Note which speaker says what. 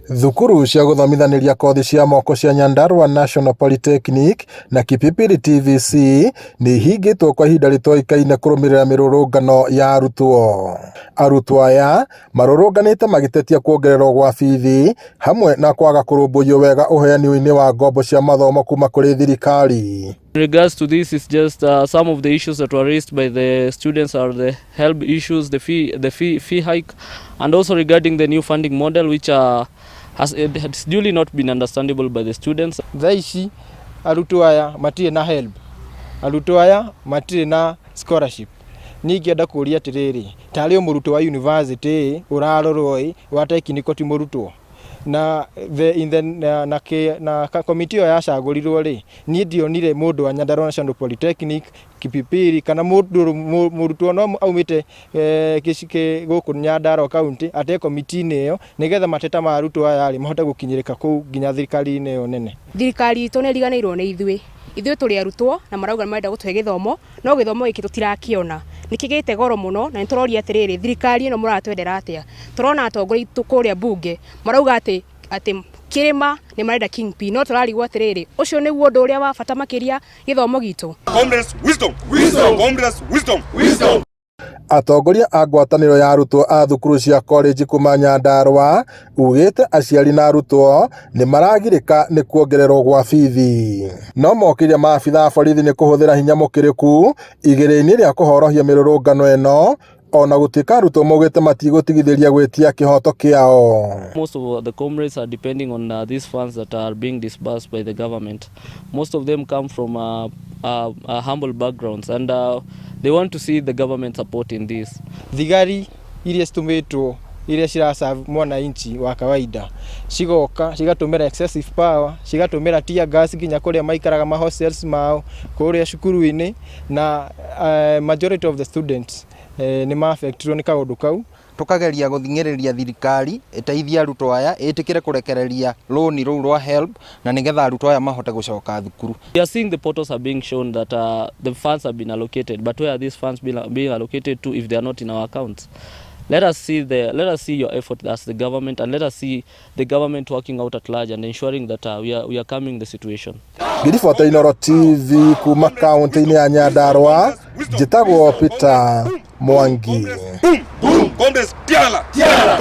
Speaker 1: Thukuru cia gũthomithaniria kothi cia moko cia Nyandarua National Polytechnic na Kipipiri TVC nĩ ihingĩtwo kwa ihinda rĩtoĩkaine kũrũmĩrĩra mĩrũrũngano ya arutwo. Arutwo aya marũrũnganĩte magĩtetia kuongererwo gwa bithi hamwe na kwaga kũrũmbũiyo wega ũheani-inĩ wa ngombo cia mathomo kuma kũrĩ thirikari.
Speaker 2: In regards to this, is just some of the issues that were raised by the students are the HELB issues, the fee hike, and also regarding the new funding model, which has duly not been understandable by the students.
Speaker 3: Thaici arutwo aya matirĩ na HELB, arutwo aya matirĩ na scholarship. Ningĩenda kũria atĩrĩrĩ, tarĩ mũrutwo wa university ũrarorwo wa technical ti mũrutwo na committee ya cagũrirwo niĩ ndionire mũndũ wa Nyandarua National Polytechnic, Kipipiri kana mũrutwo no aumĩte gũkũ Nyandarua County ate committee-inĩ ĩyo nĩgetha mateta ma arutwo aya mahote gũkinyĩrĩka kũu nginya thirikari-inĩ ĩyo nene.
Speaker 4: Thirikari itũ nĩ riganĩirwo nĩ ithuĩ tũrĩ arutwo na marauga marenda gũtũhe gĩthomo no gĩthomo gĩkĩ tũtirakĩona. Nĩkĩgĩte goro mũno na nĩtũroria atĩrĩrĩ, thirikari ĩno mũratwendera atĩa? Tũrona atongoria aitũ kũrĩa bunge marauga atĩ kĩrĩma nĩ marenda Kingpin, no tũrarigwo atĩrĩrĩ, ũcio nĩguo ũndũ ũrĩa wa bata makĩria gĩthomo gitũ.
Speaker 1: Wisdom. Atongoria a ngwatanĩro ya arutwo a thukuru cia college kuma Nyandarua ugĩte aciari na arutwo nĩ maragirĩka nĩ kuongererwo gwa bithi. No mokĩria maabitha a borithi nĩ kũhũthĩra hinya mũkĩrĩku igĩrĩ-inĩ rĩa kũhorohia mĩrũrũngano ĩno, ona gũtuĩka arutwo maugĩte matigũtigithĩria gwĩtia kĩhoto kĩao.
Speaker 2: Most of the comrades are depending on these funds that are being disbursed by the government. Most of them come from humble backgrounds and they want to see the government support in this.
Speaker 3: Thigari iria citumĩtwo iria ciraserve mwananchi wa kawaida cigoka cigatũmĩra excessive power, cigatũmĩra tear gas nginya kũrĩa maikaraga ma hostels mao kũrĩa cukuru-inĩ na majority of the students nĩ ma-affectirwo nĩ kaũndũ kau.
Speaker 5: Tukageria gũthing'ĩrĩria thirikari ĩteithie arutwo aya ĩtĩkĩre kũrekereria loan rũu rwa HELB na nĩgetha arutwo aya mahote gũcoka thukuru.
Speaker 2: We are seeing the portals are being shown that the funds have been allocated, but where are these funds being allocated to if they are not in our accounts? Let us see your effort as the government, and let us see the government working out at large and ensuring that we are calming the situation.
Speaker 1: Ngiribota Inooro TV kuma kaunti-inĩ ya Nyandarua, njĩtagwo Peter Mwangi.